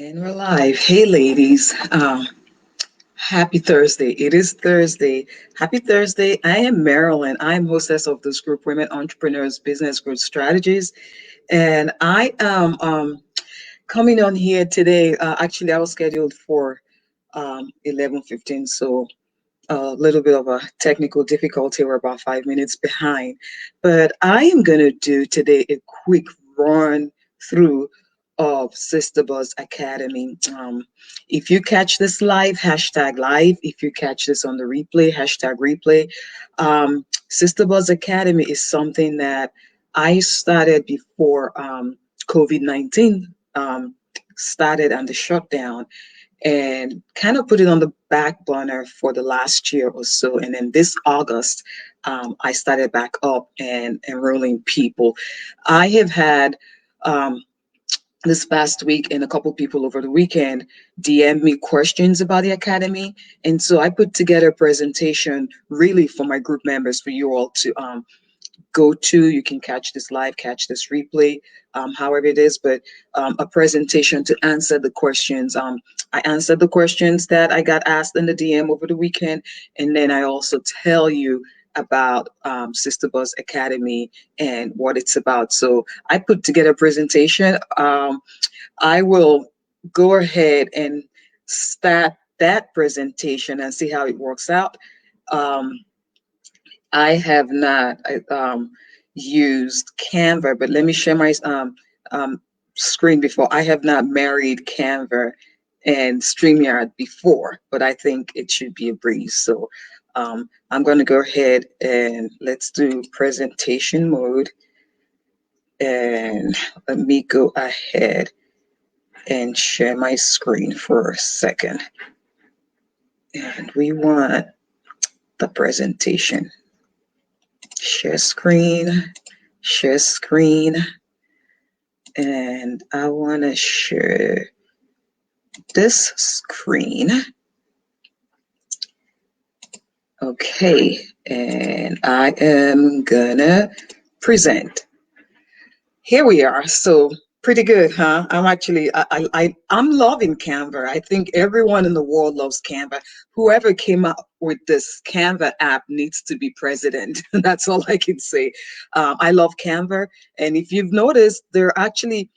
And we're live. Hey, ladies. Happy Thursday. It is Thursday. Happy Thursday. I am Marilyn. I'm hostess of this group, Women Entrepreneurs Business Growth Strategies. And I am coming on here today. Actually, I was scheduled for 11:15, so a little bit of a technical difficulty. We're about 5 minutes behind. But I am going to do today a quick run through of Sister Buzz Academy. If you catch this live, hashtag live. If you catch this on the replay, hashtag replay. Sister Buzz Academy is something that I started before COVID-19 started and the shutdown, and kind of put it on the back burner for the last year or so. And then this August, I started back up and enrolling people. I have had this past week and a couple people over the weekend DM me questions about the academy. And so I put together a presentation really for my group members for you all to go to. You can catch this live, catch this replay, however it is, but a presentation to answer the questions. I answered the questions that I got asked in the DM over the weekend, and then I also tell you about Sister Buzz Academy and what it's about. So I put together a presentation. I will go ahead and start that presentation and see how it works out. Um, I have not used Canva, but let me share my screen before. I have not married Canva and StreamYard before, but I think it should be a breeze. So I'm going to go ahead and let's do presentation mode. And let me go ahead and share my screen for a second. And we want the presentation. Share screen, share screen, and I want to share this screen. Okay, and I am gonna present. Here we are. So pretty good, huh? I'm loving Canva. I think everyone in the world loves Canva. Whoever came up with this Canva app needs to be president. That's all I can say. I love Canva, and if you've noticed, they're actually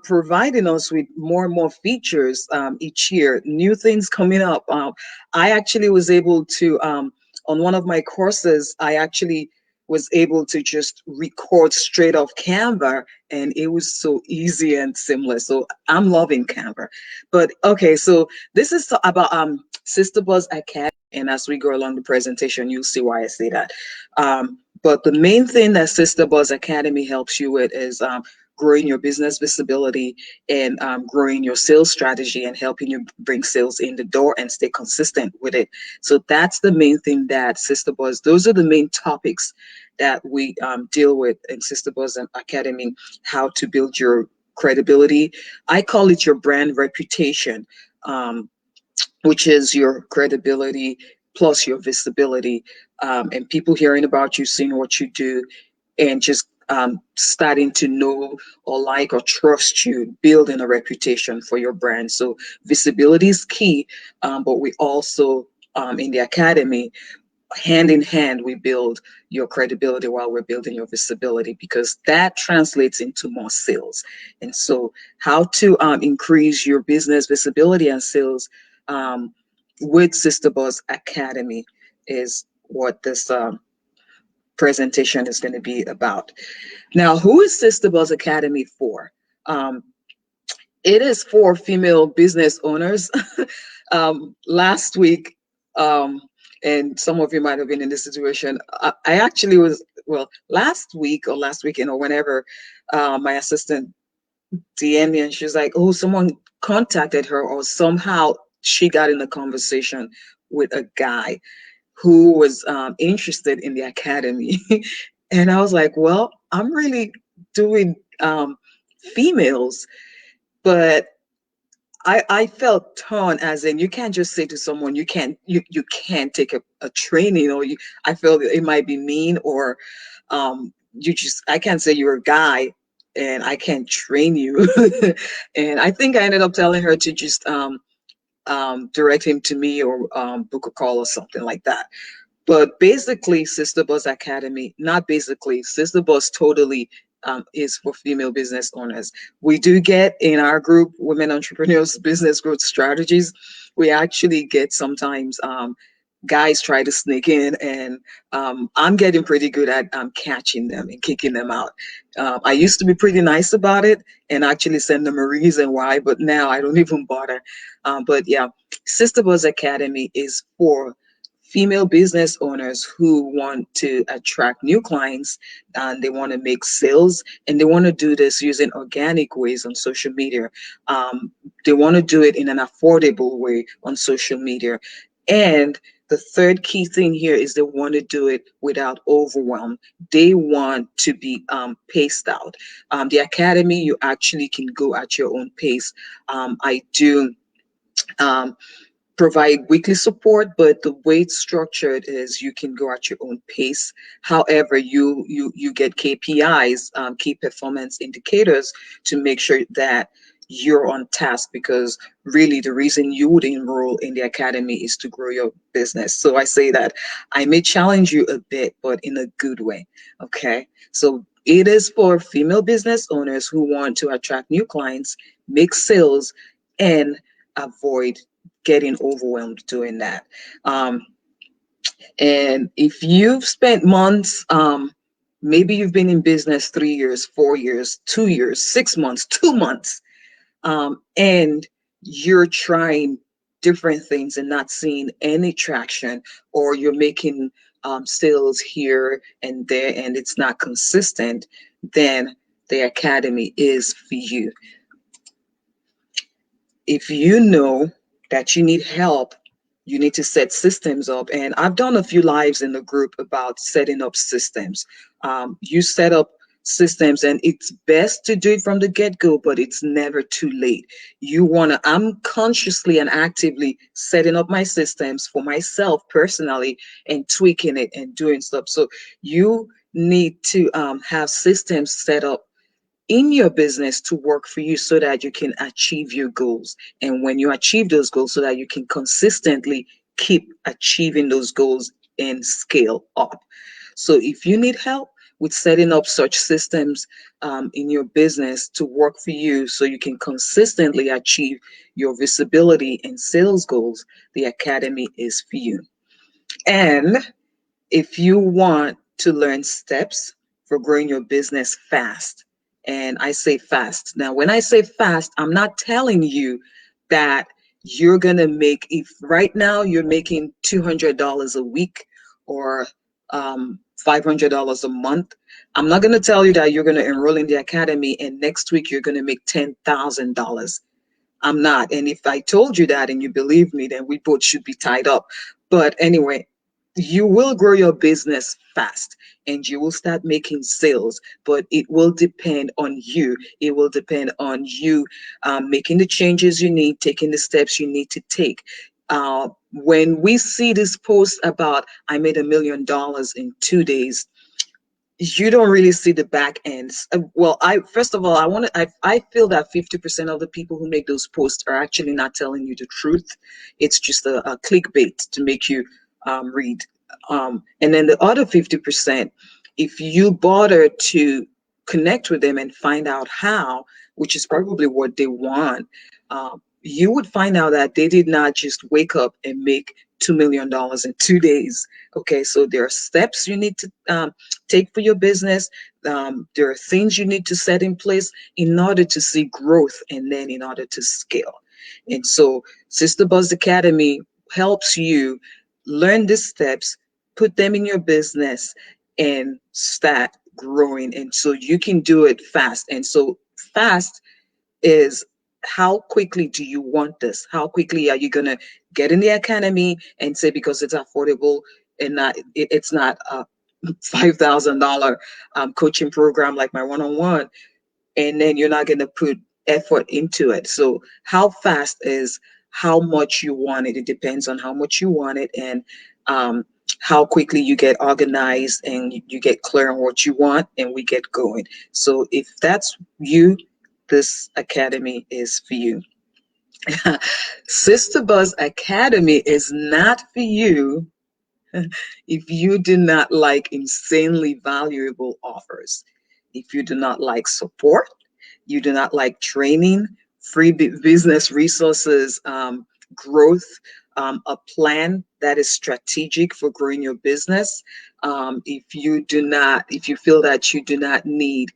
providing us with more and more features each year, new things coming up. I actually was able to, on one of my courses, I actually was able to just record straight off Canva, and it was so easy and seamless. So I'm loving Canva. But okay, so this is about Sister Buzz Academy, and as we go along the presentation, you'll see why I say that. But the main thing that Sister Buzz Academy helps you with is growing your business visibility and growing your sales strategy and helping you bring sales in the door and stay consistent with it. So that's the main thing that Sister Buzz, those are the main topics that we deal with in Sister Buzz Academy: how to build your credibility. I call it your brand reputation, which is your credibility plus your visibility, and people hearing about you, seeing what you do, and just starting to know or like or trust you, building a reputation for your brand. So visibility is key, but we also in the academy, hand in hand, we build your credibility while we're building your visibility, because that translates into more sales. And so how to increase your business visibility and sales with Sister Buzz Academy is what this presentation is going to be about. Now, who is Sister Buzz Academy for? It is for female business owners. Last week, and some of you might have been in this situation. I actually was, well, last week or last weekend or whenever, my assistant DM me and she was like, oh, someone contacted her, or somehow she got in a conversation with a guy who was interested in the academy. And I was like, well, I'm really doing females, but I felt torn, as in you can't just say to someone you can't take a training, or I felt it might be mean, or you just, I can't say you're a guy and I can't train you. And I think I ended up telling her to just direct him to me, or book a call or something like that. But basically, Sister Buzz Academy, not basically, Sister Buzz totally is for female business owners. We do get in our group, Women Entrepreneurs Business Growth Strategies, we actually get sometimes guys try to sneak in, and I'm getting pretty good at catching them and kicking them out. I used to be pretty nice about it and actually send them a reason why, but now I don't even bother. But yeah, Sister Buzz Academy is for female business owners who want to attract new clients, and they want to make sales, and they want to do this using organic ways on social media. They want to do it in an affordable way on social media. And the third key thing here is they want to do it without overwhelm. They want to be paced out. The academy, you actually can go at your own pace. I do. Um, Provide weekly support, but the way it's structured is you can go at your own pace. However, you get KPIs, key performance indicators, to make sure that you're on task, because really the reason you would enroll in the academy is to grow your business. So I say that I may challenge you a bit, but in a good way. Okay. So it is for female business owners who want to attract new clients, make sales, and avoid getting overwhelmed doing that. Um, and if you've spent months, maybe you've been in business 3 years, 4 years, 2 years, 6 months, 2 months, and you're trying different things and not seeing any traction, or you're making sales here and there and it's not consistent, then the academy is for you. If you know that you need help, you need to set systems up. And I've done a few lives in the group about setting up systems. You set up systems, and it's best to do it from the get go, but it's never too late. I'm consciously and actively setting up my systems for myself personally and tweaking it and doing stuff. So you need to have systems set up in your business to work for you so that you can achieve your goals. And when you achieve those goals, so that you can consistently keep achieving those goals and scale up. So if you need help with setting up such systems in your business to work for you so you can consistently achieve your visibility and sales goals, the academy is for you. And if you want to learn steps for growing your business fast, and I say fast. Now, when I say fast, I'm not telling you that you're going to make, if right now you're making $200 a week or $500 a month, I'm not going to tell you that you're going to enroll in the academy and next week you're going to make $10,000. I'm not. And if I told you that and you believe me, then we both should be tied up. But anyway, you will grow your business fast and you will start making sales, but it will depend on you. It will depend on you making the changes you need, taking the steps you need to take. When we see this post about I made $1 million in 2 days, you don't really see the back ends. Well, I first of all, I feel that 50% of the people who make those posts are actually not telling you the truth. It's just a clickbait to make you read. And then the other 50%, if you bother to connect with them and find out how, which is probably what they want, you would find out that they did not just wake up and make $2 million in 2 days. Okay, so there are steps you need to take for your business. There are things you need to set in place in order to see growth and then in order to scale. And so Sister Buzz Academy helps you learn these steps, put them in your business, and start growing. And so you can do it fast. And so fast is, how quickly do you want this? How quickly are you going to get in the academy and say, because it's affordable and it's not a $5,000 coaching program like my one-on-one, and then you're not going to put effort into it. So how fast is how much you want it. It depends on how much you want it. And how quickly you get organized and you get clear on what you want, and we get going. So if that's you, this academy is for you. Sister Buzz Academy is not for you if you do not like insanely valuable offers, if you do not like support, you do not like training, free business resources, growth, a plan that is strategic for growing your business. If you feel that you do not need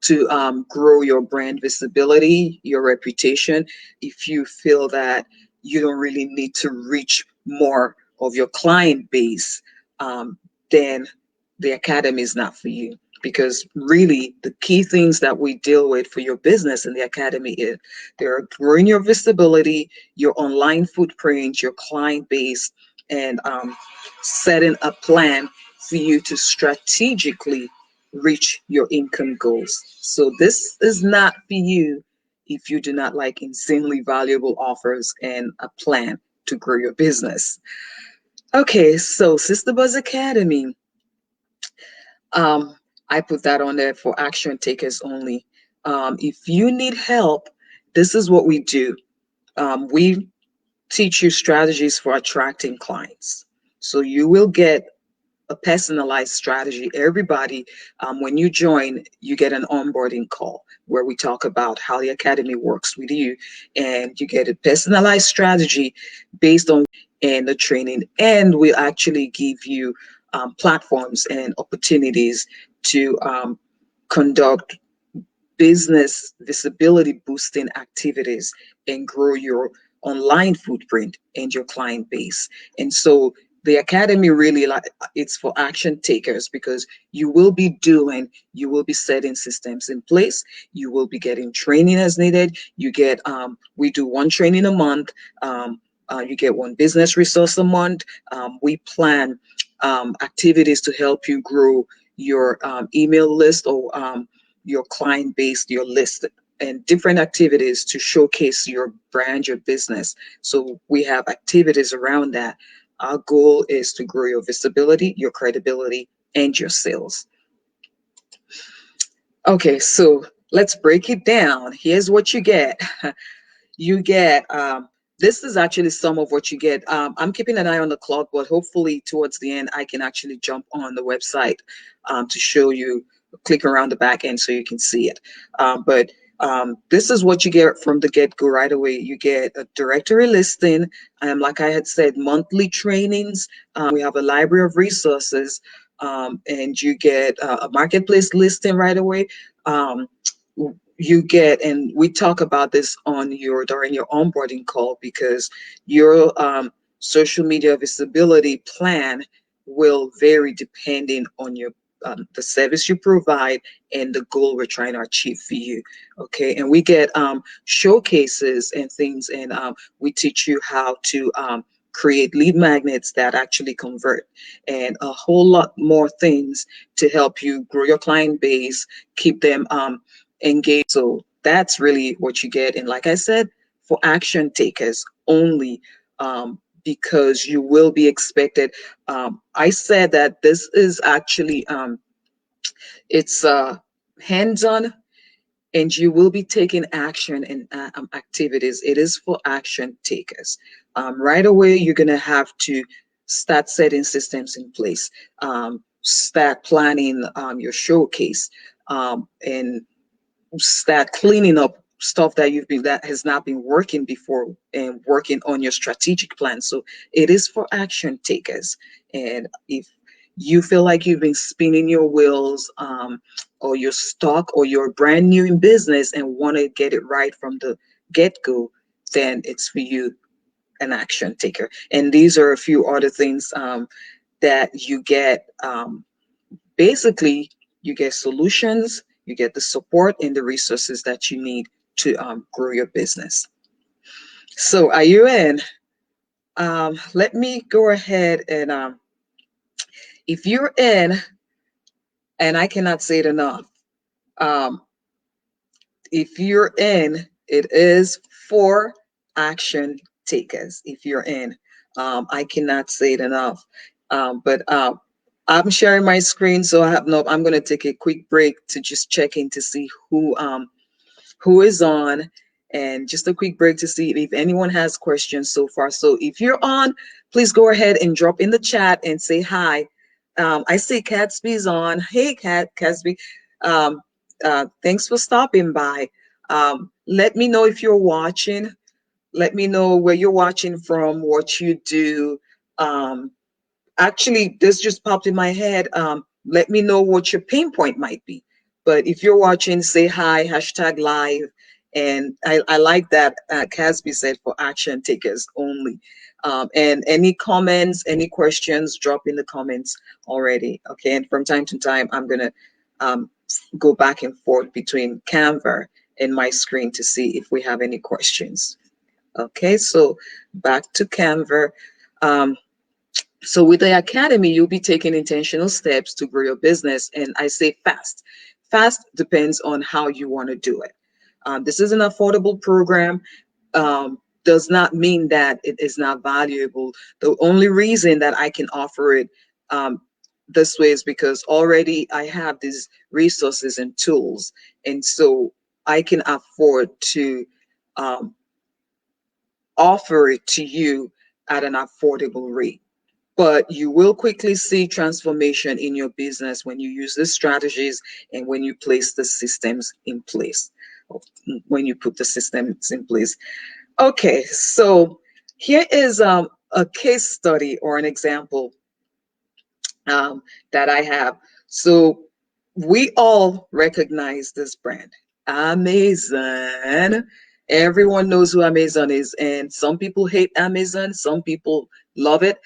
to grow your brand visibility, your reputation, if you feel that you don't really need to reach more of your client base, then the academy is not for you. Because really, the key things that we deal with for your business in the academy is they're growing your visibility, your online footprint, your client base, and setting a plan for you to strategically reach your income goals. So this is not for you if you do not like insanely valuable offers and a plan to grow your business. Okay, so Sister Buzz Academy, um, I put that on there for action takers only. If you need help, this is what we do. We teach you strategies for attracting clients. So you will get a personalized strategy. Everybody, when you join, you get an onboarding call where we talk about how the academy works with you, and you get a personalized strategy based on and the training. And we actually give you platforms and opportunities to conduct business visibility boosting activities and grow your online footprint and your client base. And so the academy really, like, it's for action takers, because you will be setting systems in place, you will be getting training as needed. You get we do one training a month. You get one business resource a month. We plan activities to help you grow your email list, or your client base, your list, and different activities to showcase your brand, your business. So we have activities around that. Our goal is to grow your visibility, your credibility, and your sales. Okay, so let's break it down. Here's what you get. You get this is actually some of what you get. I'm keeping an eye on the clock, but hopefully towards the end I can actually jump on the website to show you, click around the back end so you can see it. But this is what you get from the get-go right away. You get a directory listing, like I had said, monthly trainings. We have a library of resources, and you get a marketplace listing right away. Um, you get, and we talk about this on your during your onboarding call, because your social media visibility plan will vary depending on your the service you provide and the goal we're trying to achieve for you. Okay, and we get showcases and things, and we teach you how to create lead magnets that actually convert, and a whole lot more things to help you grow your client base, keep them engaged. So that's really what you get. And like I said, for action takers only, because you will be expected. I said that this is actually it's hands-on, and you will be taking action and activities. It is for action takers. Right away, you're gonna have to start setting systems in place, start planning your showcase, and start cleaning up stuff that has not been working before, and working on your strategic plan. So it is for action takers. And if you feel like you've been spinning your wheels, or you're stuck, or you're brand new in business and want to get it right from the get-go, then it's for you, an action taker. And these are a few other things that you get. Basically, you get solutions, you get the support and the resources that you need to grow your business. So are you in? Let me go ahead and if you're in, and I cannot say it enough, um, if you're in, it is for action takers. If you're in, I cannot say it enough. But I'm sharing my screen, so I have no. I'm going to take a quick break to just check in to see who is on, and just a quick break to see if anyone has questions so far. So if you're on, please go ahead and drop in the chat and say hi. I see Catsby's on. Hey, Catsby. Um, Thanks for stopping by. Let me know if you're watching. Let me know where you're watching from, what you do. Um, Actually, this just popped in my head. Let me know what your pain point might be. But if you're watching, say hi, hashtag live. And I like that Casby said for action takers only. And any comments, any questions, drop in the comments already. Okay. And from time to time, I'm going to um, go back and forth between Canva and my screen to see if we have any questions. Okay. So back to Canva. Um, so with the academy, you'll be taking intentional steps to grow your business. And I say fast. Fast depends on how you want to do it. This is an affordable program. Does not mean that it is not valuable. The only reason that I can offer it um, this way is because already I have these resources and tools. And so I can afford to um, offer it to you at an affordable rate. But you will quickly see transformation in your business when you use the strategies and when you place the systems in place. When you put the systems in place. Okay, so here is a case study or an example that I have. So we all recognize this brand, Amazon. Everyone knows who Amazon is, and some people hate Amazon, some people love it.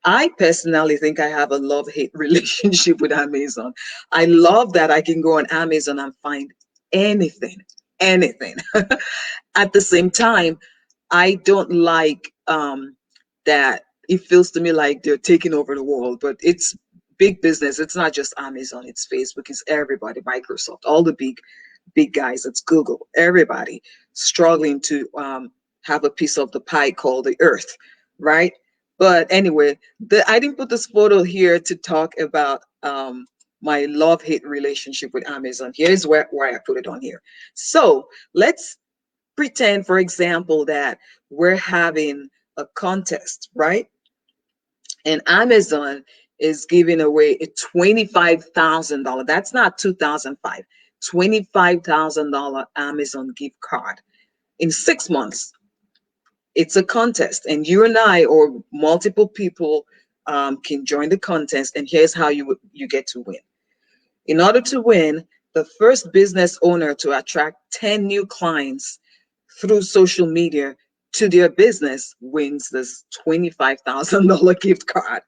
I personally think I have a love-hate relationship with Amazon. I love that I can go on Amazon and find anything, anything. At the same time, I don't like that it feels to me like they're taking over the world, but it's big business. It's not just Amazon, it's Facebook, it's everybody, Microsoft, all the big guys. It's Google, everybody struggling to have a piece of the pie called the earth, right? But anyway, I didn't put this photo here to talk about my love-hate relationship with Amazon. Here's why I put it on here. So let's pretend, for example, that we're having a contest, right? And Amazon is giving away a $25,000. That's not 2005. $25,000 Amazon gift card in 6 months. It's a contest, and you and I or multiple people can join the contest. And here's how you get to win. In order to win, the first business owner to attract 10 new clients through social media to their business wins this $25,000 gift card,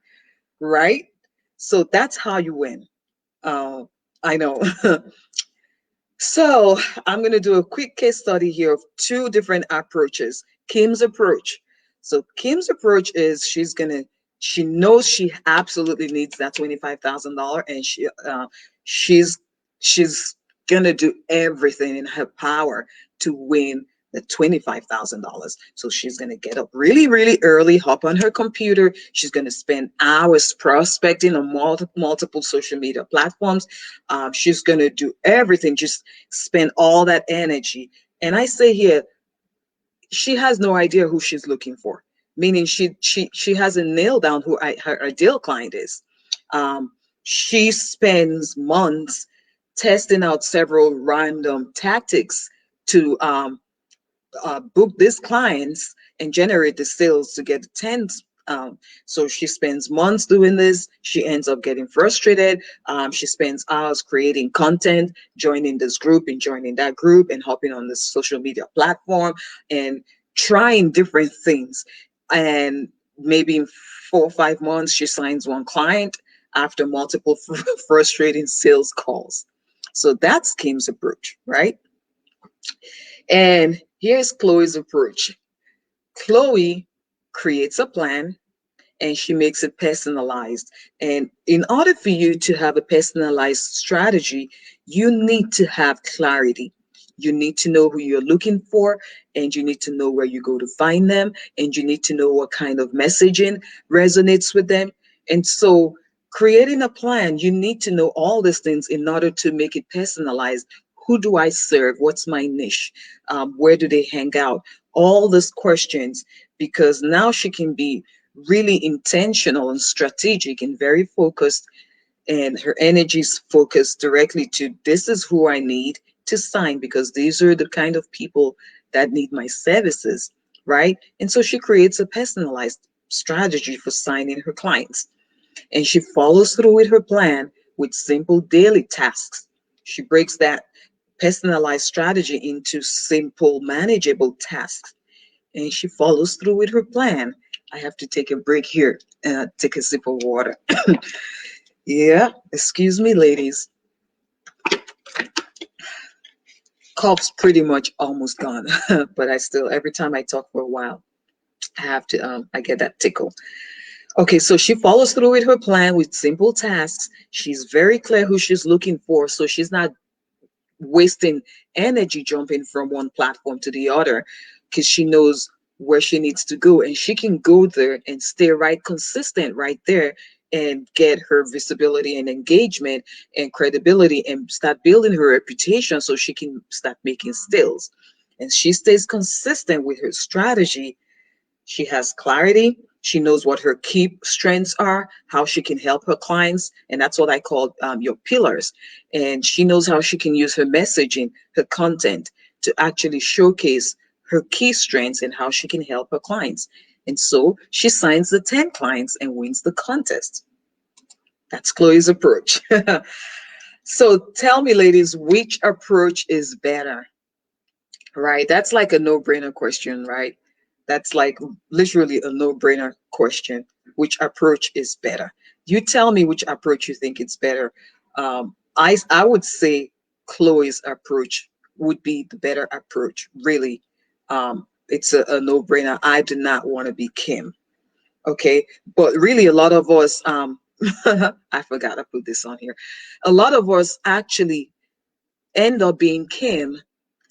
right? So that's how you win. I know. So I'm going to do a quick case study here of two different approaches. Kim's approach. So Kim's approach is she knows she absolutely needs that $25,000, and she's she's going to do everything in her power to win the $25,000. So she's going to get up really, really early, hop on her computer. She's going to spend hours prospecting on multiple social media platforms. She's going to do everything, just spend all that energy. And I say here, she has no idea who she's looking for, meaning she hasn't nailed down who her ideal client is. She spends months testing out several random tactics to book these clients and generate the sales to get the tens. So she spends months doing this. She ends up getting frustrated. She spends hours creating content, joining this group and joining that group, and hopping on this social media platform and trying different things. And maybe in 4 or 5 months, she signs one client after multiple frustrating sales calls. So that's Kim's approach, right? And here's Chloe's approach. Chloe creates a plan and she makes it personalized. And in order for you to have a personalized strategy, you need to have clarity. You need to know who you're looking for, and you need to know where you go to find them, and you need to know what kind of messaging resonates with them. And so creating a plan, you need to know all these things in order to make it personalized. Who do I serve? What's my niche? Where do they hang out? All these questions, because now she can be really intentional and strategic and very focused, and her energy is focused directly to this is who I need to sign because these are the kind of people that need my services, right? And so she creates a personalized strategy for signing her clients, and she follows through with her plan with simple daily tasks. She breaks that personalized strategy into simple, manageable tasks, and she follows through with her plan. I have to take a break here and take a sip of water. Yeah, excuse me, ladies. Cough's pretty much almost gone, but I still, every time I talk for a while, I have to, I get that tickle. Okay, so she follows through with her plan with simple tasks. She's very clear who she's looking for, so she's not wasting energy jumping from one platform to the other because she knows where she needs to go, and she can go there and stay right consistent right there and get her visibility and engagement and credibility and start building her reputation so she can start making sales. And she stays consistent with her strategy. She has clarity. She knows what her key strengths are, how she can help her clients. And that's what I call your pillars. And she knows how she can use her messaging, her content to actually showcase her key strengths and how she can help her clients. And so she signs the 10 clients and wins the contest. That's Chloe's approach. So tell me, ladies, which approach is better? Right? That's like a no-brainer question, right? That's like literally a no-brainer question. Which approach is better? You tell me which approach you think is better. I would say Chloe's approach would be the better approach. Really, it's a no-brainer. I do not want to be Kim. Okay, but really, a lot of us. I forgot to put this on here. A lot of us actually end up being Kim,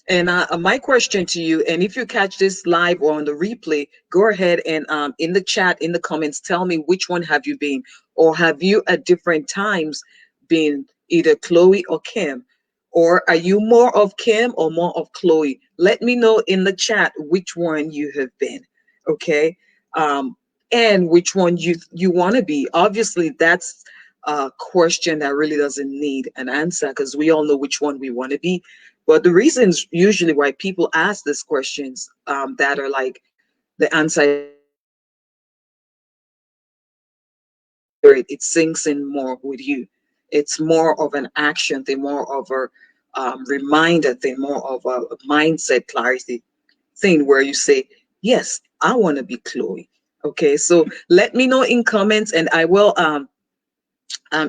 and my question to you, and if you catch this live or on the replay, go ahead and in the chat, in the comments, tell me which one have you been, or have you at different times been either Chloe or Kim, or are you more of Kim or more of Chloe? Let me know in the chat which one you have been, okay? Um, and which one you want to be. Obviously, that's a question that really doesn't need an answer because we all know which one we want to be, but the reasons usually why people ask these questions that are like the answer is it sinks in more with you. It's more of an action thing, more of a reminder thing, more of a mindset clarity thing where you say, yes, I want to be Chloe. Okay, so let me know in comments, and I will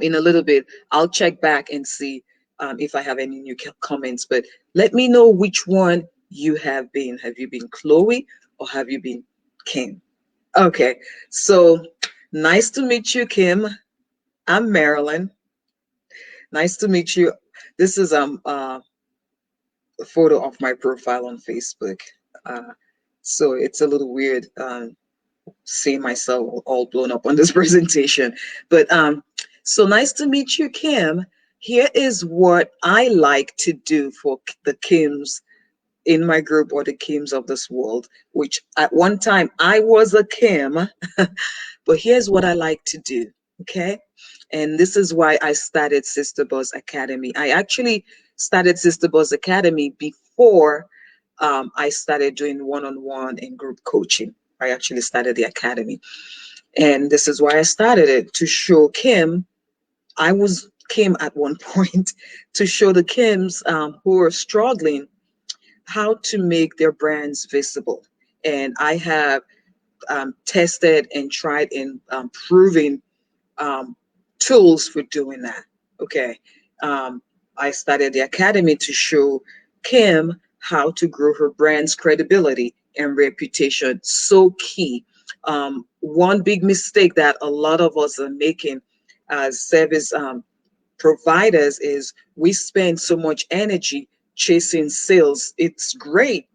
in a little bit, I'll check back and see if I have any new comments. But let me know which one you have been. Have you been Chloe or have you been Kim? Okay, so nice to meet you, Kim. I'm Marilyn. Nice to meet you. This is a photo of my profile on Facebook. Uh, so it's a little weird seeing myself all blown up on this presentation. But so nice to meet you, Kim. Here is what I like to do for the Kims in my group or the Kims of this world, which at one time I was a Kim, but here's what I like to do. Okay. And this is why I started SisterBuzz Academy. I actually started SisterBuzz Academy before I started doing one-on-one and group coaching. I actually started the academy. And this is why I started it, to show Kim, I was Kim at one point, to show the Kims who are struggling how to make their brands visible. And I have tested and tried and proven um, tools for doing that. Okay. I started the academy to show Kim how to grow her brand's credibility and reputation. So key. One big mistake that a lot of us are making as service providers is we spend so much energy chasing sales. It's great,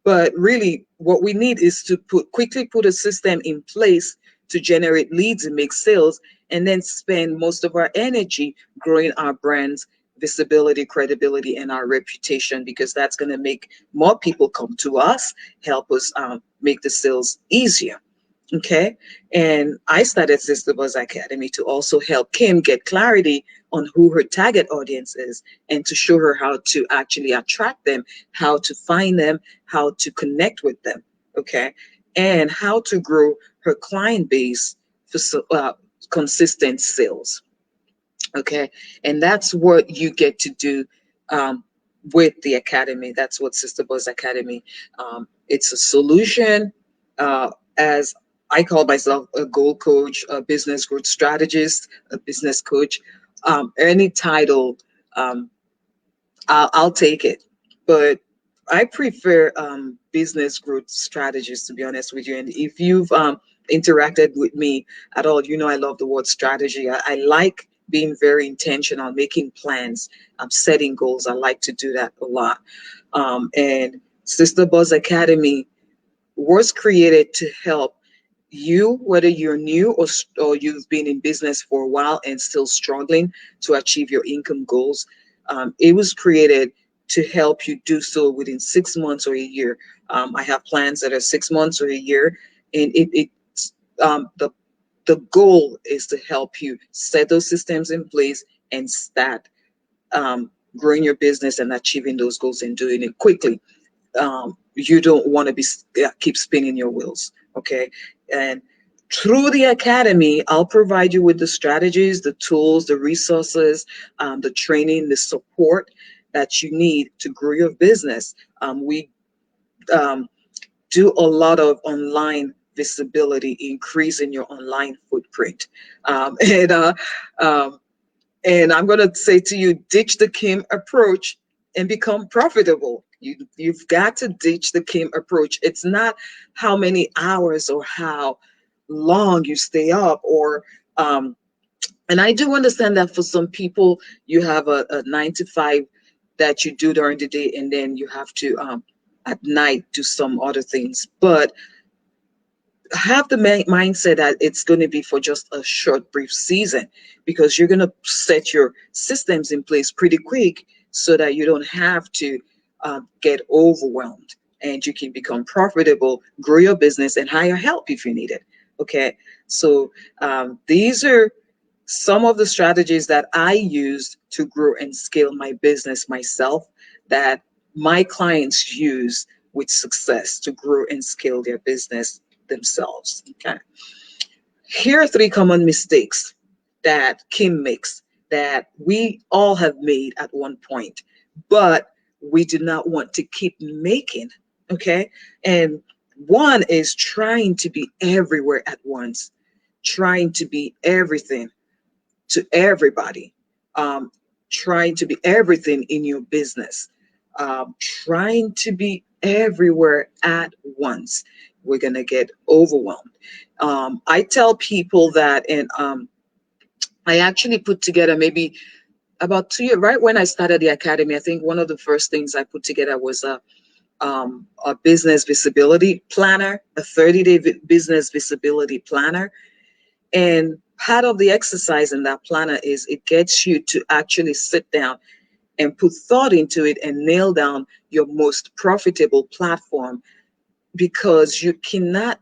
but really what we need is to quickly put a system in place to generate leads and make sales, and then spend most of our energy growing our brand's visibility, credibility, and our reputation, because that's going to make more people come to us, help us make the sales easier. Okay. And I started SisterBuzz Academy to also help Kim get clarity on who her target audience is, and to show her how to actually attract them, how to find them, how to connect with them. Okay. And how to grow her client base for consistent sales. Okay. And that's what you get to do um, with the academy. That's what SisterBuzz Academy. It's a solution. As I call myself a goal coach, a business growth strategist, a business coach. Any title, um, I'll take it. But I prefer business growth strategies, to be honest with you. And if you've interacted with me at all, you know I love the word strategy. I like being very intentional, making plans, setting goals. I like to do that a lot. And Sister Buzz Academy was created to help you, whether you're new or you've been in business for a while and still struggling to achieve your income goals. It was created to help you do so within 6 months or a year. I have plans that are 6 months or a year, and the goal is to help you set those systems in place and start growing your business and achieving those goals and doing it quickly. You don't want to keep spinning your wheels. Okay. And through the academy, I'll provide you with the strategies, the tools, the resources, the training, the support that you need to grow your business. We um, do a lot of online visibility, increasing your online footprint. And I'm going to say to you, ditch the Kim approach and become profitable. You've got to ditch the Kim approach. It's not how many hours or how long you stay up, or and I do understand that for some people you have a 9 to 5 that you do during the day, and then you have to at night do some other things. But have the mindset that it's going to be for just a short, brief season, because you're going to set your systems in place pretty quick so that you don't have to get overwhelmed, and you can become profitable, grow your business, and hire help if you need it. Okay. So these are some of the strategies that I used to grow and scale my business myself, that my clients use with success to grow and scale their business themselves. Okay. Here are 3 common mistakes that Kim makes, that we all have made at one point, but we do not want to keep making. Okay. And one is trying to be everywhere at once, trying to be everything to everybody, um, trying to be everything in your business, trying to be everywhere at once. We're going to get overwhelmed. I tell people that, and I actually put together maybe about 2 years, right when I started the academy. I think one of the first things I put together was a business visibility planner, a 30-day business visibility planner. And part of the exercise in that planner is it gets you to actually sit down and put thought into it and nail down your most profitable platform, because you cannot,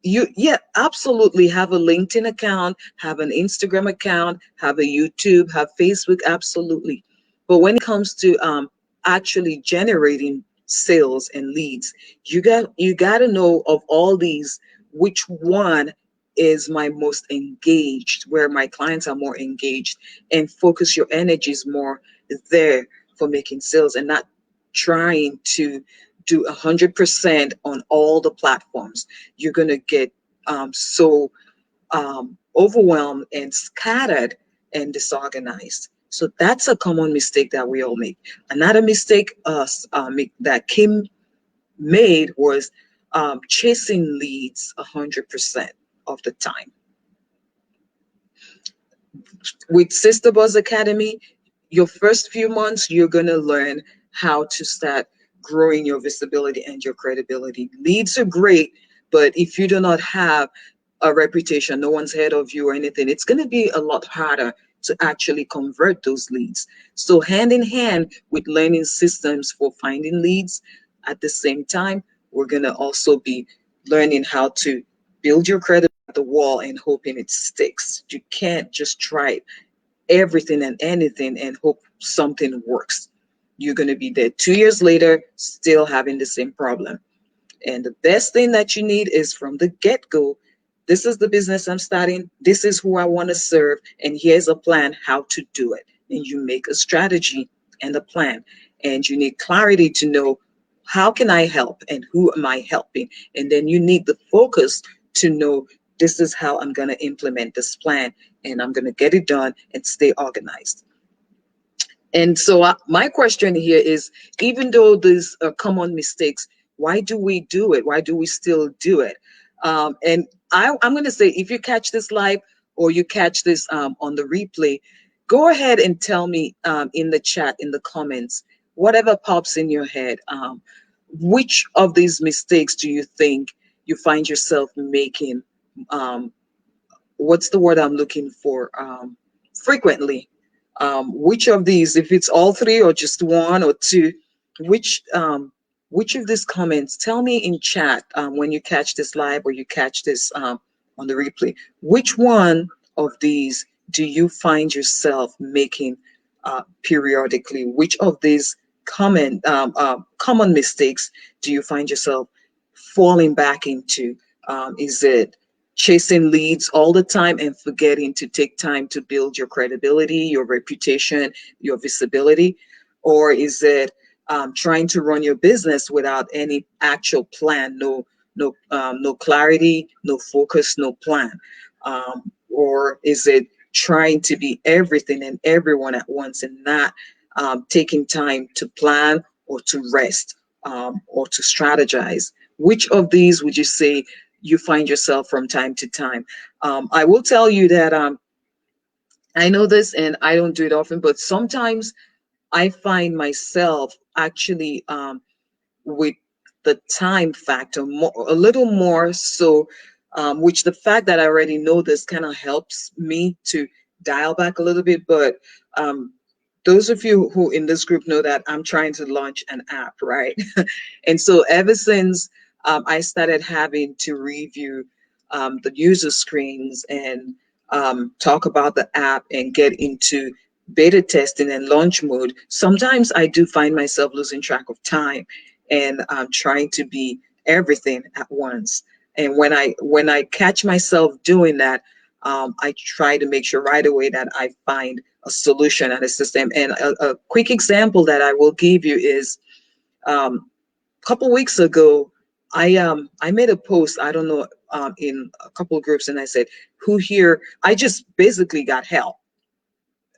yeah, absolutely have a LinkedIn account, have an Instagram account, have a YouTube, have Facebook, absolutely. But when it comes to actually generating sales and leads, you got to know of all these, which one is my most engaged, where my clients are more engaged, and focus your energies more there for making sales, and not trying to do 100% on all the platforms. You're going to get so overwhelmed and scattered and disorganized. So that's a common mistake that we all make. Another mistake that Kim made was chasing leads 100% of the time. With Sister Buzz Academy, your first few months, you're going to learn how to start growing your visibility and your credibility. Leads are great, but if you do not have a reputation, no one's heard of you or anything, it's going to be a lot harder to actually convert those leads. So hand in hand with learning systems for finding leads, at the same time, we're going to also be learning how to build your credit at the wall and hoping it sticks. You can't just try everything and anything and hope something works. You're going to be there 2 years later, still having the same problem. And the best thing that you need is from the get go, this is the business I'm starting, this is who I want to serve, and here's a plan how to do it. And you make a strategy and a plan. And you need clarity to know how can I help and who am I helping? And then you need the focus to know this is how I'm going to implement this plan and I'm going to get it done and stay organized. And so my question here is, even though these are common mistakes, why do we do it? Why do we still do it? And I'm going to say, if you catch this live or you catch this on the replay, go ahead and tell me in the chat, in the comments, whatever pops in your head. Which of these mistakes do you think you find yourself making? Um, what's the word I'm looking for? Frequently. Which of these, if it's all three or just one or two, which which of these comments, tell me in chat when you catch this live or you catch this on the replay, which one of these do you find yourself making periodically? Which of these common mistakes do you find yourself falling back into? Is it chasing leads all the time and forgetting to take time to build your credibility, your reputation, your visibility? Or is it trying to run your business without any actual plan, no clarity, no focus, no plan? Or is it trying to be everything and everyone at once and not taking time to plan or to rest or to strategize? Which of these would you say you find yourself from time to time? I will tell you that I know this and I don't do it often, but sometimes I find myself actually with the time factor more, a little more so, which the fact that I already know this kind of helps me to dial back a little bit. But um, those of you who in this group know that I'm trying to launch an app, right? And so ever since I started having to review the user screens and talk about the app and get into beta testing and launch mode, sometimes I do find myself losing track of time and trying to be everything at once. And when I catch myself doing that, I try to make sure right away that I find a solution and a system. And a quick example that I will give you is a couple weeks ago, I made a post, I don't know, in a couple of groups, and I said, who here, I just basically got help.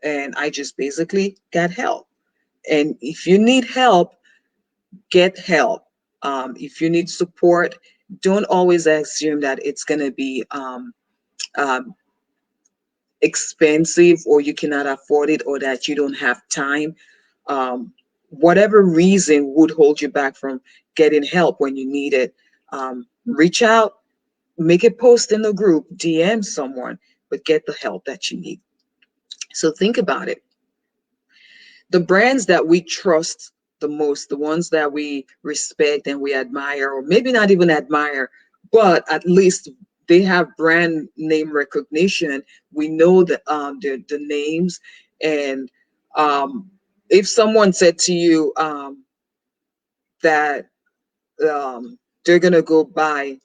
And I just basically got help. And if you need help, get help. If you need support, don't always assume that it's going to be um, expensive or you cannot afford it or that you don't have time. Whatever reason would hold you back from getting help when you need it, reach out, make a post in the group, DM someone, but get the help that you need. So think about it. The brands that we trust the most, the ones that we respect and we admire, or maybe not even admire, but at least they have brand name recognition. We know the names. And if someone said to you that they're gonna go buy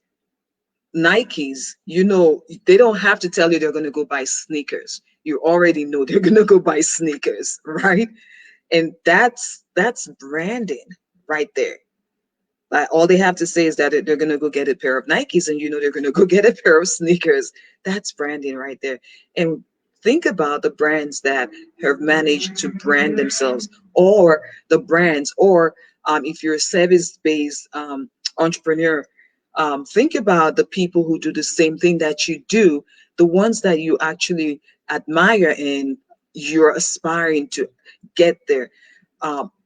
Nikes, you know, they don't have to tell you they're gonna go buy sneakers. You already know they're gonna go buy sneakers, right? And that's branding right there. Like all they have to say is that they're gonna go get a pair of Nikes, and you know they're gonna go get a pair of sneakers. That's branding right there. And think about the brands that have managed to brand themselves, or the brands, or if you're a service-based entrepreneur, think about the people who do the same thing that you do, the ones that you actually admire and you're aspiring to get there.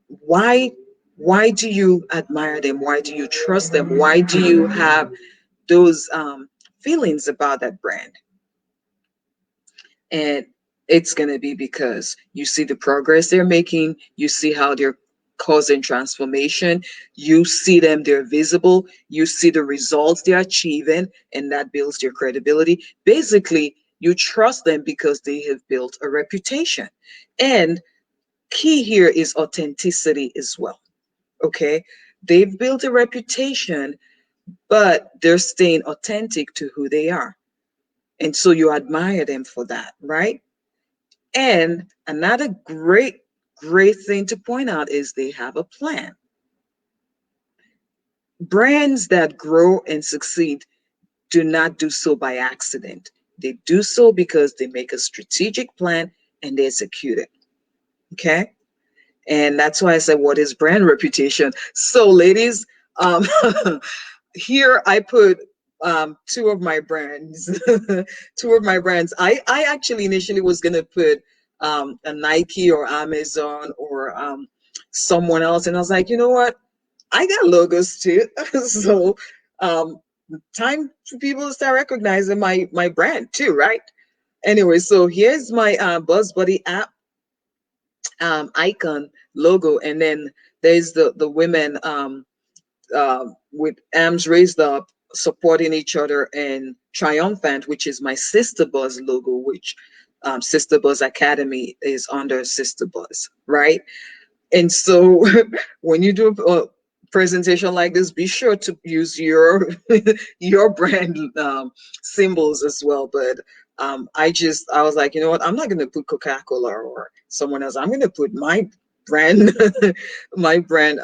Why why do you admire them? Why do you trust them? Why do you have those feelings about that brand. And it's going to be because you see the progress they're making, you see how they're causing transformation, you see them, they're visible, you see the results they're achieving, and that builds their credibility. Basically, you trust them because they have built a reputation. And key here is authenticity as well. Okay. They've built a reputation, but they're staying authentic to who they are. And so you admire them for that, right? And another great thing to point out is they have a plan. Brands that grow and succeed do not do so by accident. They do so because they make a strategic plan and they execute it. Okay. And that's why I said, what is brand reputation? So, ladies, um, here I put two of my brands. Two of my brands. I actually initially was gonna put a Nike or Amazon or someone else, and I was like, you know what? I got logos too. So um, time for people to start recognizing my brand too, right? Anyway, so here's my Buzz Buddy app icon logo, and then there's the women with arms raised up, supporting each other, and triumphant, which is my Sister Buzz logo, which Sister Buzz Academy is under Sister Buzz, right? And so when you do a presentation like this, be sure to use your your brand symbols as well. But I was like, you know what? I'm not going to put Coca-Cola or someone else. I'm going to put my brand my brand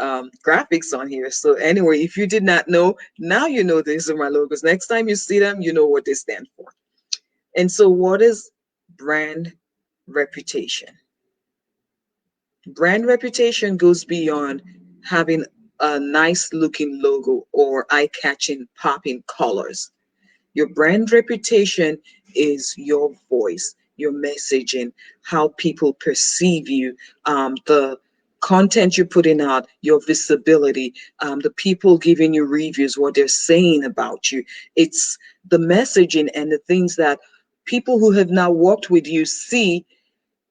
graphics on here. So anyway, if you did not know, now you know these are my logos. Next time you see them, you know what they stand for. And so what is brand reputation? Brand reputation goes beyond having a nice looking logo or eye catching popping colors. Your brand reputation is your voice, your messaging, how people perceive you, the content you're putting out, your visibility, the people giving you reviews, what they're saying about you. It's the messaging and the things that people who have now worked with you see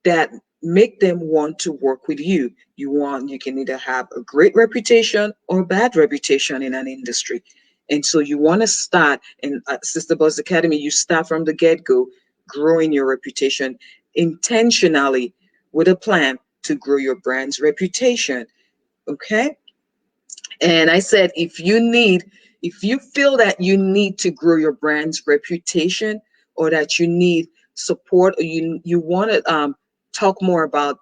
that make them want to work with you. You can either have a great reputation or a bad reputation in an industry. And so you want to start in Sister Buzz Academy, you start from the get-go, growing your reputation intentionally with a plan to grow your brand's reputation. Okay. And I said, if you feel that you need to grow your brand's reputation, or that you need support, or you want to talk more about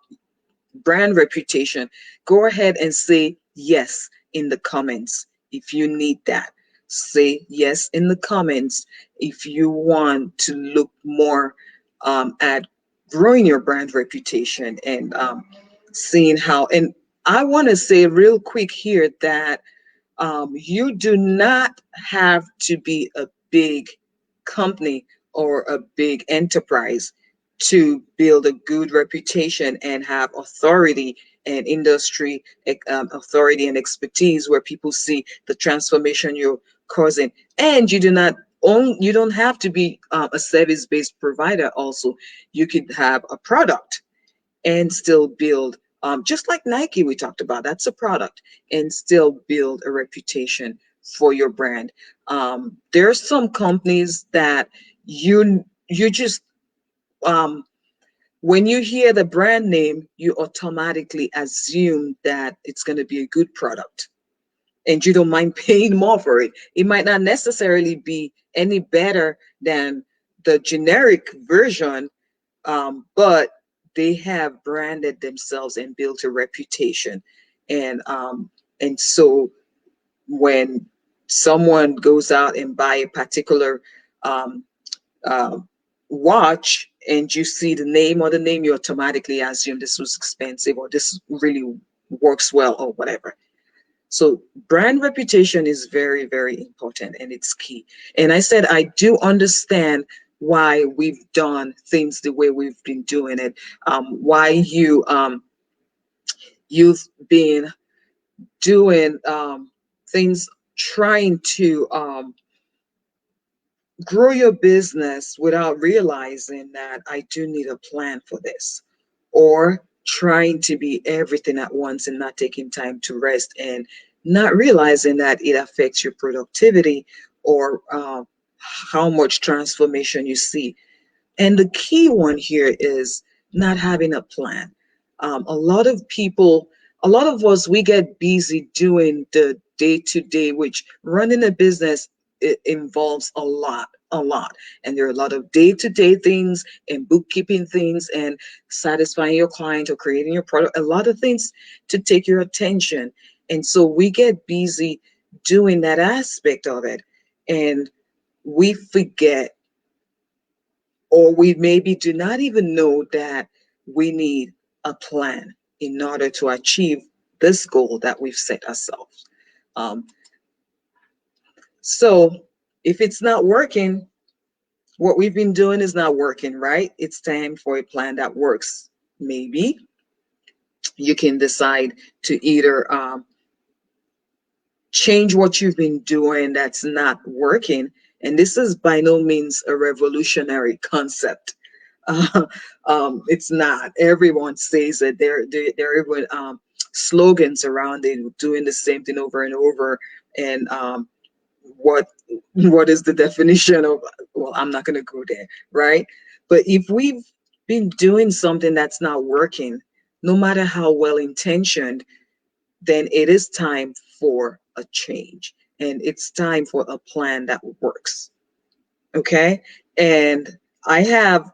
brand reputation, go ahead and say yes in the comments. If you need that, say yes in the comments. If you want to look more at growing your brand reputation and seeing how, and I want to say real quick here that you do not have to be a big company or a big enterprise to build a good reputation and have authority and industry authority and expertise where people see the transformation you're causing. And you don't have to be a service-based provider. Also, you could have a product and still build, just like Nike, we talked about, that's a product, and still build a reputation for your brand. There are some companies that you just when you hear the brand name, you automatically assume that it's going to be a good product, and you don't mind paying more for it. It might not necessarily be any better than the generic version, but they have branded themselves and built a reputation. And so when someone goes out and buy a particular um, uh, watch, and you see the name or the name, you automatically assume this was expensive or this really works well or whatever. So brand reputation is very, very important, and it's key. And I said, I do understand why we've done things the way we've been doing it. Why you've been doing things, trying to grow your business without realizing that I do need a plan for this, or trying to be everything at once and not taking time to rest and not realizing that it affects your productivity or how much transformation you see. And the key one here is not having a plan. A lot of people, a lot of us, we get busy doing the day to day, which running a business, it involves a lot. And there are a lot of day to day things and bookkeeping things and satisfying your client or creating your product, a lot of things to take your attention. And so we get busy doing that aspect of it. And we forget, or we maybe do not even know that we need a plan in order to achieve this goal that we've set ourselves. Um, so if it's not working, what we've been doing is not working, right? It's time for a plan that works. Maybe you can decide to either change what you've been doing that's not working. And this is by no means a revolutionary concept. Uh, it's not. Everyone says it. There are even slogans around it, doing the same thing over and over. And what what is the definition of? Well, I'm not going to go there, right? But if we've been doing something that's not working, no matter how well intentioned, then it is time for a change, and it's time for a plan that works. Okay. And I have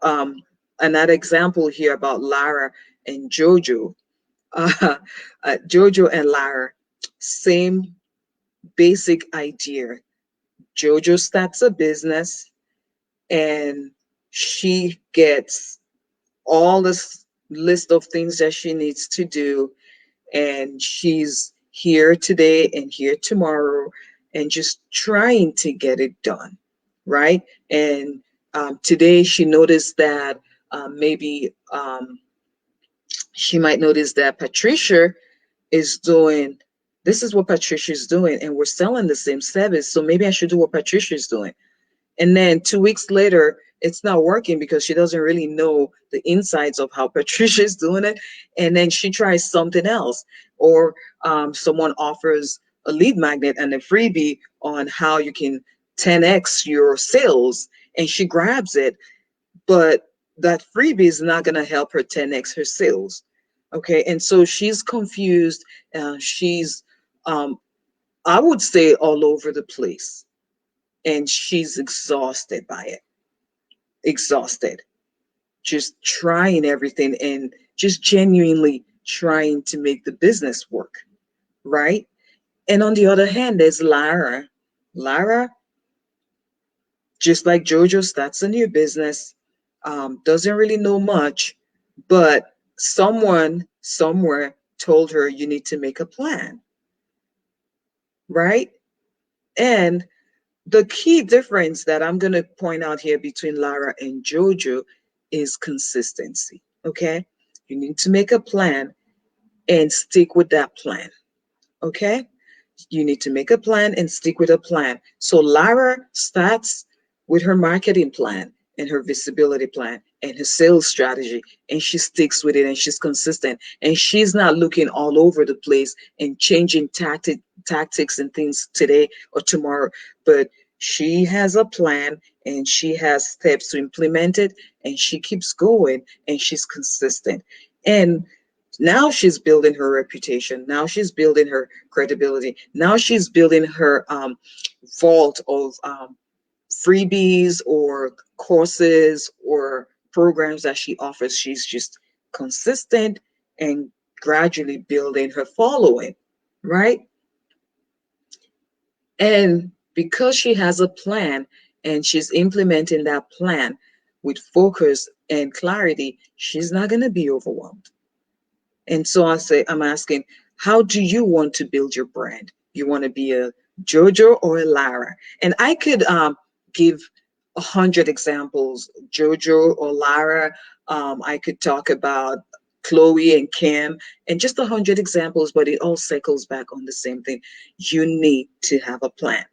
another example here about Lara and Jojo. Uh, Jojo and Lara, same basic idea. Jojo starts a business and she gets all this list of things that she needs to do, and she's here today and here tomorrow and just trying to get it done, right? And today she noticed that maybe she might notice that Patricia is doing, this is what Patricia is doing, and we're selling the same service, so maybe I should do what Patricia is doing. And then 2 weeks later, it's not working because she doesn't really know the insides of how Patricia is doing it. And then she tries something else. Or someone offers a lead magnet and a freebie on how you can 10x your sales. And she grabs it, but that freebie is not going to help her 10x her sales. Okay. And so she's confused. She's, um, I would say, all over the place, and she's exhausted by it. Exhausted, just trying everything and just genuinely trying to make the business work, right? And on the other hand, there's Lara. Lara, just like Jojo, starts a new business, doesn't really know much, but someone somewhere told her you need to make a plan, right? And the key difference that I'm going to point out here between Lara and Jojo is consistency. Okay. You need to make a plan and stick with that plan. Okay. You need to make a plan and stick with a plan. So Lara starts with her marketing plan and her visibility plan and her sales strategy, and she sticks with it and she's consistent, and she's not looking all over the place and changing tactics and things today or tomorrow, but she has a plan and she has steps to implement it, and she keeps going and she's consistent. And now she's building her reputation. Now she's building her credibility. Now she's building her vault of freebies or courses or programs that she offers. She's just consistent and gradually building her following, right? And because she has a plan and she's implementing that plan with focus and clarity, she's not going to be overwhelmed. And so I'm asking, how do you want to build your brand? You want to be a Jojo or a Lara? And I could give 100 examples, Jojo or Lara. I could talk about Chloe and Kim, and just 100 examples, but it all circles back on the same thing. You need to have a plan.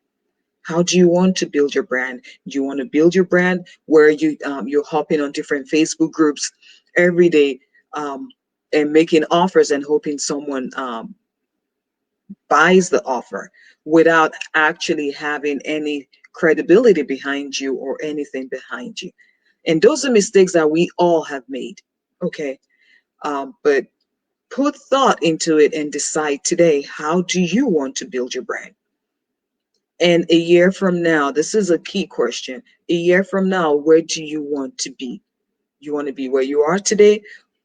How do you want to build your brand? Do you want to build your brand where you're hopping on different Facebook groups every day, and making offers and hoping someone buys the offer without actually having any credibility behind you or anything behind you? And those are mistakes that we all have made. Okay. But put thought into it and decide today, how do you want to build your brand? And a year from now, this is a key question. A year from now, where do you want to be? You want to be where you are today,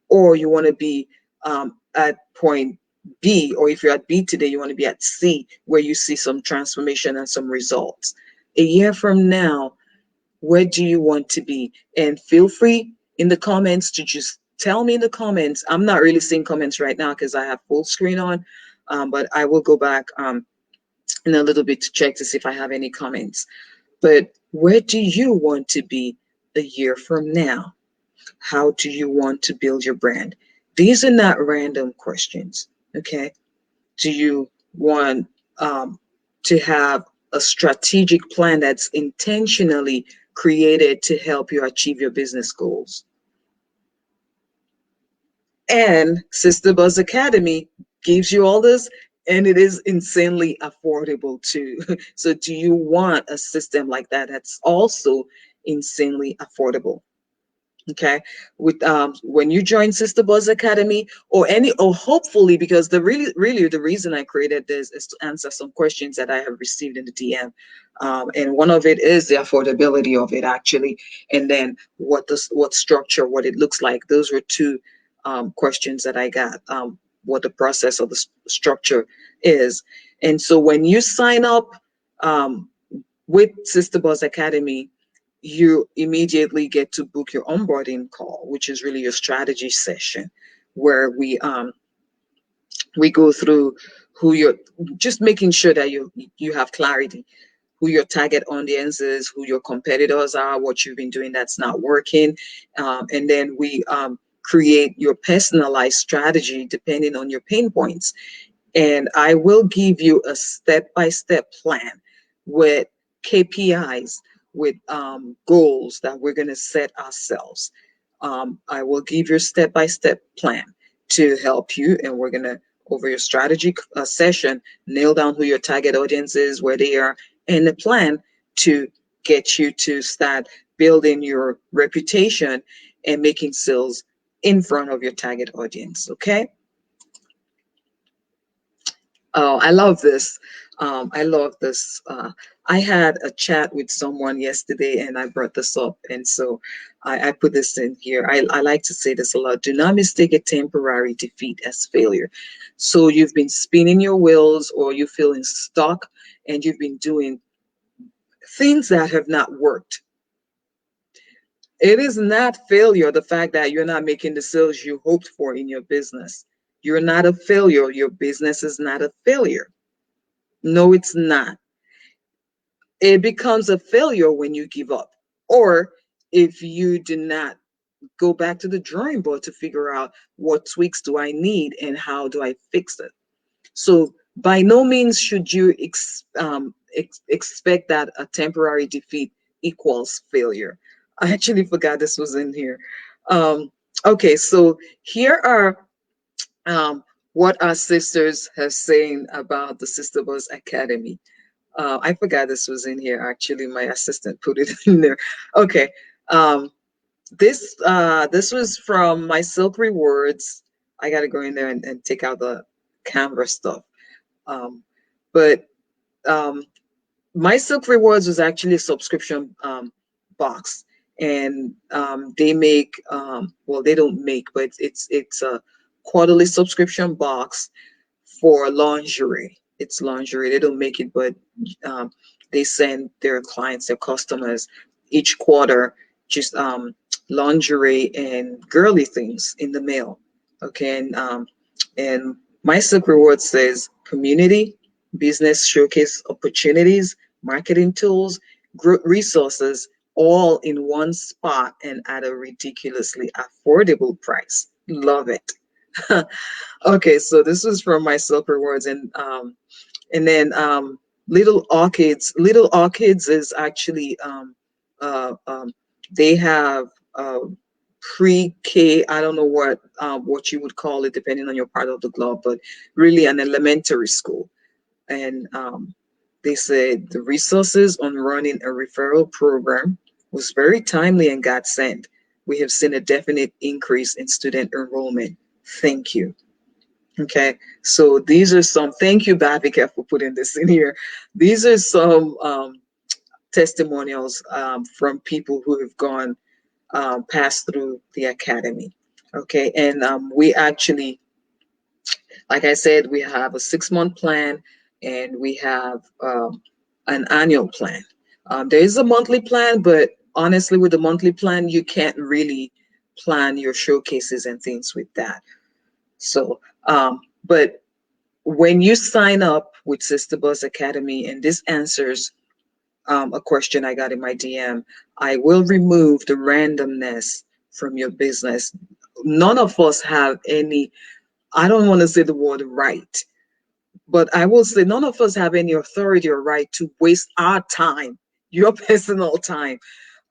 or you want to be at point B, or if you're at B today, you want to be at C, where you see some transformation and some results. A year from now, where do you want to be? And feel free in the comments to just tell me in the comments. I'm not really seeing comments right now because I have full screen on, but I will go back in a little bit to check to see if I have any comments. But where do you want to be a year from now? How do you want to build your brand? These are not random questions, okay? Do you want to have a strategic plan that's intentionally created to help you achieve your business goals? And SisterBuzz Academy gives you all this, and it is insanely affordable too. So do you want a system like that that's also insanely affordable? Okay, with when you join SisterBuzz Academy, or hopefully, because really the reason I created this is to answer some questions that I have received in the DM, and one of it is the affordability of it actually, and then what structure, what it looks like. Those were two questions that I got. What the process of the structure is, and so when you sign up um, with SisterBuzz Academy, you immediately get to book your onboarding call, which is really your strategy session, where we go through who you're, just making sure that you have clarity, who your target audience is, who your competitors are, what you've been doing that's not working, and then we create your personalized strategy depending on your pain points. And I will give you a step-by-step plan with KPIs, with goals that we're going to set ourselves. I will give you a step-by-step plan to help you, and we're going to, over your strategy session, nail down who your target audience is, where they are, and the plan to get you to start building your reputation and making sales in front of your target audience. Okay. Oh, I love this. I love this. I had a chat with someone yesterday and I brought this up. And so I put this in here. I like to say this a lot. Do not mistake a temporary defeat as failure. So you've been spinning your wheels, or you're feeling stuck, and you've been doing things that have not worked. It is not failure, the fact that you're not making the sales you hoped for in your business. You're not a failure. Your business is not a failure. No, it's not. It becomes a failure when you give up, or if you do not go back to the drawing board to figure out what tweaks do I need and how do I fix it. So by no means should you expect that a temporary defeat equals failure. I actually forgot this was in here. Okay, so here are what our sisters have saying about the SisterBuzz Academy. I forgot this was in here. Actually, my assistant put it in there. Okay. This was from my Silk Rewards. I gotta go in there and take out the Canva stuff. But my Silk Rewards was actually a subscription box, and they make well, they don't make, but it's a quarterly subscription box for lingerie. It's lingerie. They don't make it, but um, they send their clients, their customers, each quarter just lingerie and girly things in the mail. Okay, and my Silk Reward says community, business showcase opportunities, marketing tools, resources, all in one spot and at a ridiculously affordable price. Love it. Okay, so this was from my Silk Rewards, and then Little Orchids is actually uh, um, they have pre-K. I don't know what you would call it depending on your part of the globe, but really an elementary school. And they said the resources on running a referral program was very timely and got sent. We have seen a definite increase in student enrollment. Thank you. Okay, so these are some, thank you, Bavika, for putting this in here. These are some testimonials from people who have gone passed through the academy. Okay, and we actually, like I said, we have a 6 month plan and we have an annual plan. There is a monthly plan, but honestly, with the monthly plan, you can't really plan your showcases and things with that. So, but when you sign up with Sister Buzz Academy, and this answers a question I got in my DM, I will remove the randomness from your business. None of us have any, I don't want to say the word right, but I will say none of us have any authority or right to waste our time, your personal time.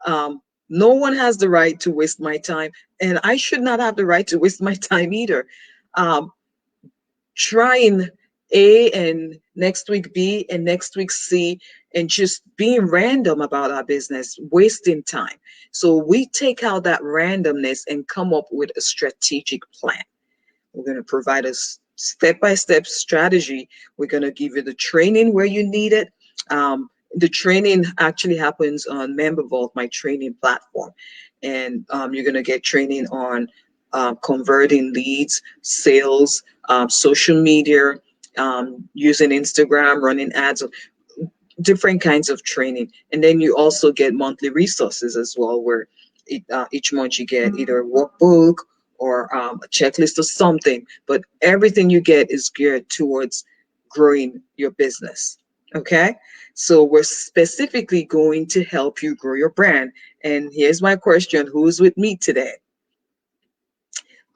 Um, no one has the right to waste my time, and I should not have the right to waste my time either. Um, Trying A and next week B and next week C and just being random about our business, wasting time. So we take out that randomness and come up with a strategic plan. We're going to provide a step-by-step strategy. We're going to give you the training where you need it. The training actually happens on Member Vault, my training platform. And you're going to get training on converting leads, sales, social media, using Instagram, running ads, different kinds of training. And then you also get monthly resources as well, where each month you get either a workbook or a checklist or something, but everything you get is geared towards growing your business. Okay, so we're specifically going to help you grow your brand. And here's my question: who's with me today?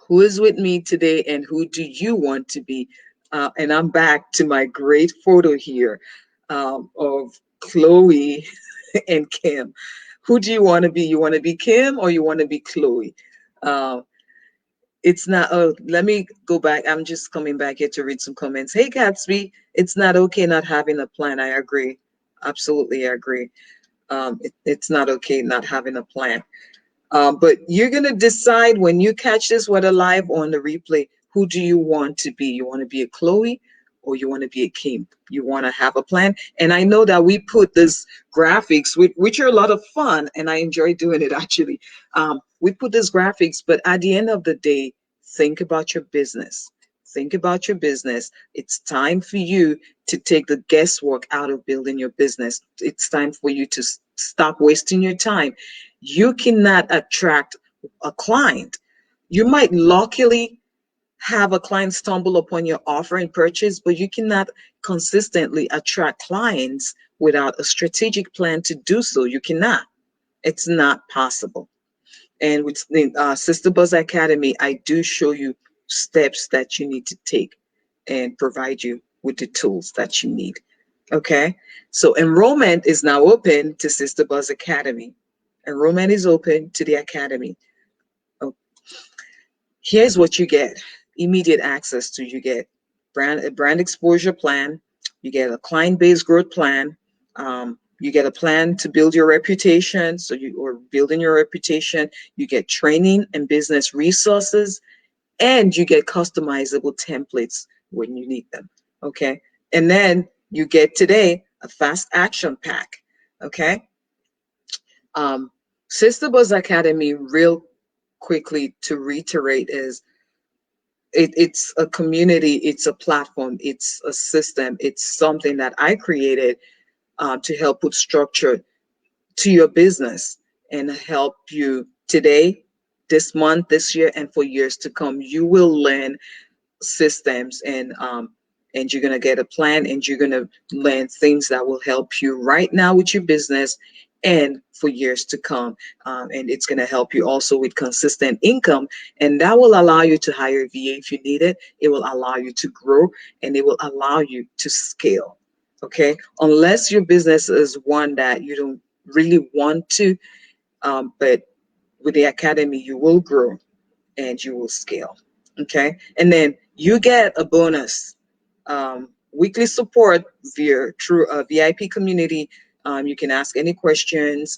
Who is with me today, and who do you want to be? And I'm back to my great photo here of Chloe and Kim. Who do you want to be? You want to be Kim or you want to be Chloe? Uh, it's not, oh, let me go back. I'm just coming back here to read some comments. Hey, Gatsby, it's not okay not having a plan. I agree. Absolutely, I agree. It's not okay not having a plan. But you're going to decide when you catch this, whether live or on the replay, who do you want to be? You want to be a Chloe or you want to be a Kim? You want to have a plan? And I know that we put this graphics, which are a lot of fun, and I enjoy doing it actually. We put this graphics, but at the end of the day, think about your business. Think about your business. It's time for you to take the guesswork out of building your business. It's time for you to stop wasting your time. You cannot attract a client. You might luckily have a client stumble upon your offer and purchase, but you cannot consistently attract clients without a strategic plan to do so. You cannot. It's not possible. And with Sister Buzz Academy, I do show you steps that you need to take and provide you with the tools that you need. Okay, so enrollment is now open to Sister Buzz Academy. Enrollment is open to the Academy. Oh, here's what you get: immediate access to, you get a brand exposure plan, you get a client-based growth plan, you get a plan to build your reputation, so you are building your reputation, you get training and business resources, and you get customizable templates when you need them. Okay, and then you get today a fast action pack. Okay, um, Sister Buzz Academy, real quickly to reiterate, is it's a community, it's a platform, it's a system, it's something that I created to help put structure to your business and help you today, this month, this year, and for years to come. You will learn systems, and you're going to get a plan, and you're going to learn things that will help you right now with your business and for years to come. And it's going to help you also with consistent income, and that will allow you to hire a VA if you need it. It will allow you to grow, and it will allow you to scale. Okay, unless your business is one that you don't really want to, but with the academy, you will grow and you will scale. Okay, and then you get a bonus, weekly support via through a VIP community. You can ask any questions.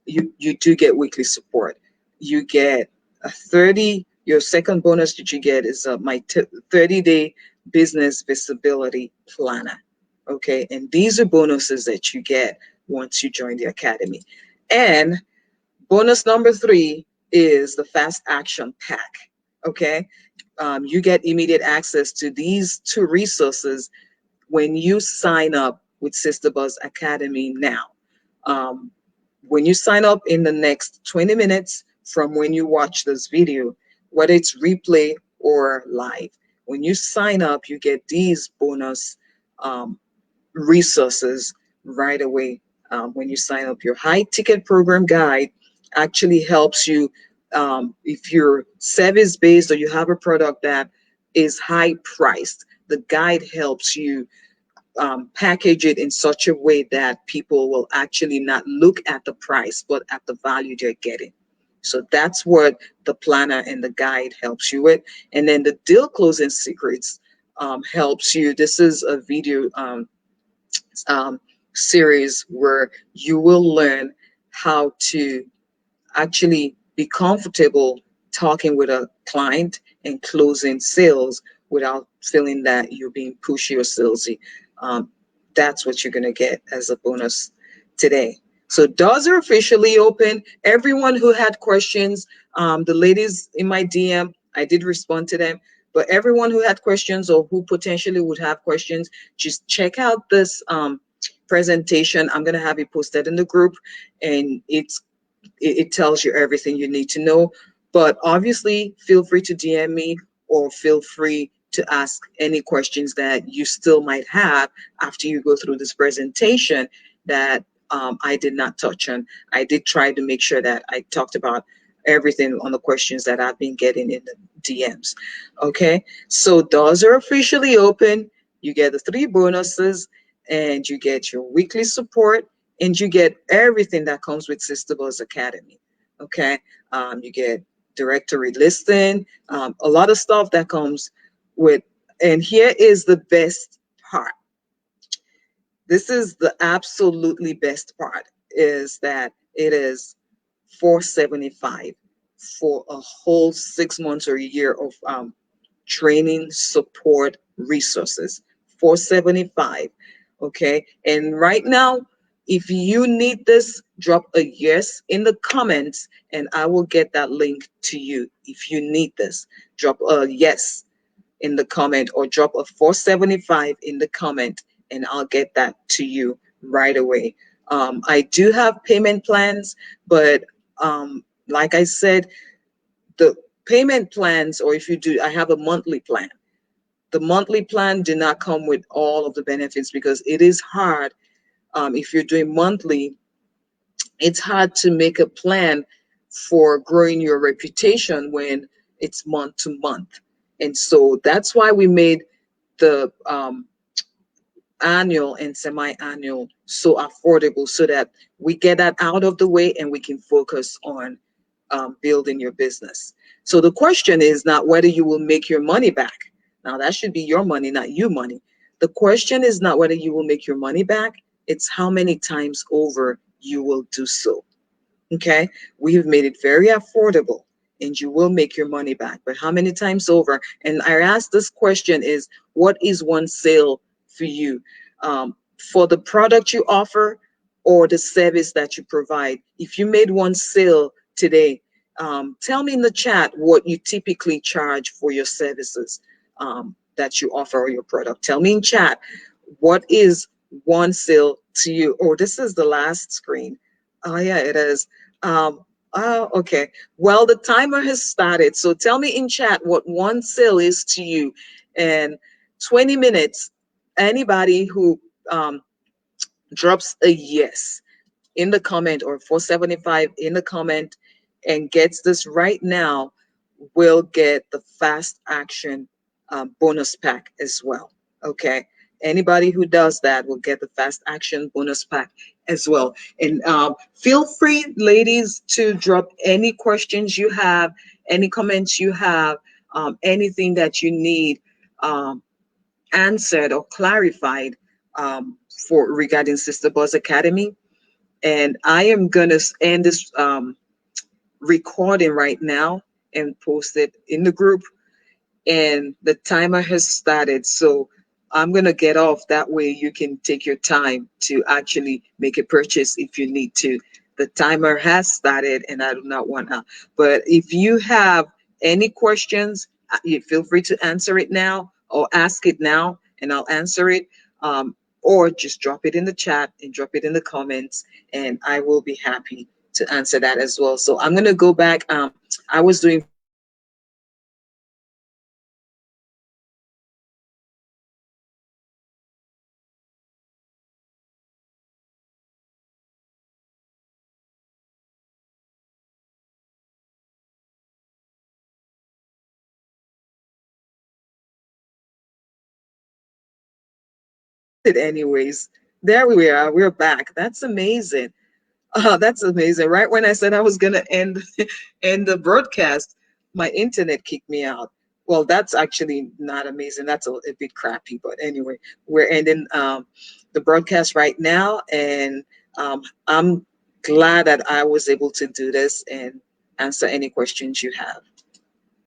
You do get weekly support. You get a 30. Your second bonus that you get is my 30-day business visibility planner. Okay, and these are bonuses that you get once you join the academy. And bonus number 3 is the fast action pack. Okay, you get immediate access to these 2 resources when you sign up with SisterBuzz Academy now. Um, when you sign up in the next 20 minutes from when you watch this video, whether it's replay or live, when you sign up, you get these bonus um, resources right away. When you sign up, your high ticket program guide actually helps you, if you're service based or you have a product that is high priced, the guide helps you package it in such a way that people will actually not look at the price but at the value they're getting. So that's what the planner and the guide helps you with. And then the deal closing secrets helps you. This is a video um, series where you will learn how to actually be comfortable talking with a client and closing sales without feeling that you're being pushy or salesy. Um, that's what you're going to get as a bonus today. So doors are officially open. Everyone who had questions, the ladies in my DM, I did respond to them. But everyone who had questions or who potentially would have questions, just check out this presentation. I'm going to have it posted in the group, and it tells you everything you need to know. But obviously, feel free to DM me or feel free to ask any questions that you still might have after you go through this presentation that I did not touch on. I did try to make sure that I talked about everything on the questions that I've been getting in the DMs. Okay, so doors are officially open. You get the 3 bonuses, and you get your weekly support, and you get everything that comes with SisterBuzz Academy. Okay, you get directory listing, a lot of stuff that comes with. And here is the best part. This is the absolutely best part, is that it is $475 for a whole 6 months or a year of training support resources. $475. Okay, and right now, if you need this, drop a yes in the comments and I will get that link to you. If you need this, drop a yes in the comment or drop a 475 in the comment and I'll get that to you right away. I do have payment plans, but like I said, the payment plans, or if you do, I have a monthly plan. The monthly plan did not come with all of the benefits because it is hard. If you're doing monthly, it's hard to make a plan for growing your reputation when it's month to month. And so that's why we made the annual and semi-annual so affordable, so that we get that out of the way and we can focus on building your business. So the question is not whether you will make your money back. Now that should be your money, not you money. The question is not whether you will make your money back, it's how many times over you will do so. Okay, we have made it very affordable and you will make your money back, but how many times over? And I asked this question is, what is one sale for you, for the product you offer or the service that you provide? If you made one sale today, tell me in the chat what you typically charge for your services that you offer or your product. Tell me in chat, what is one sale to you? Oh, this is the last screen. Oh yeah, it is. Oh, okay. Well, the timer has started. So tell me in chat what one sale is to you. And 20 minutes, anybody who drops a yes in the comment or 475 in the comment and gets this right now will get the fast action bonus pack as well. Okay. Anybody who does that will get the fast action bonus pack as well. And feel free, ladies, to drop any questions you have, any comments you have, anything that you need um, answered or clarified for regarding Sister Buzz Academy. And I am gonna end this recording right now and post it in the group, and the timer has started. So I'm going to get off. That way you can take your time to actually make a purchase if you need to. The timer has started and I do not want to. But if you have any questions, you feel free to answer it now or ask it now and I'll answer it. Or just drop it in the chat and drop it in the comments, and I will be happy to answer that as well. So I'm going to go back. I was doing it anyways. There we are. We're back. That's amazing. That's amazing. Right when I said I was gonna end end the broadcast, my internet kicked me out. Well, that's actually not amazing. That's a bit crappy. But anyway, we're ending the broadcast right now, and I'm glad that I was able to do this and answer any questions you have.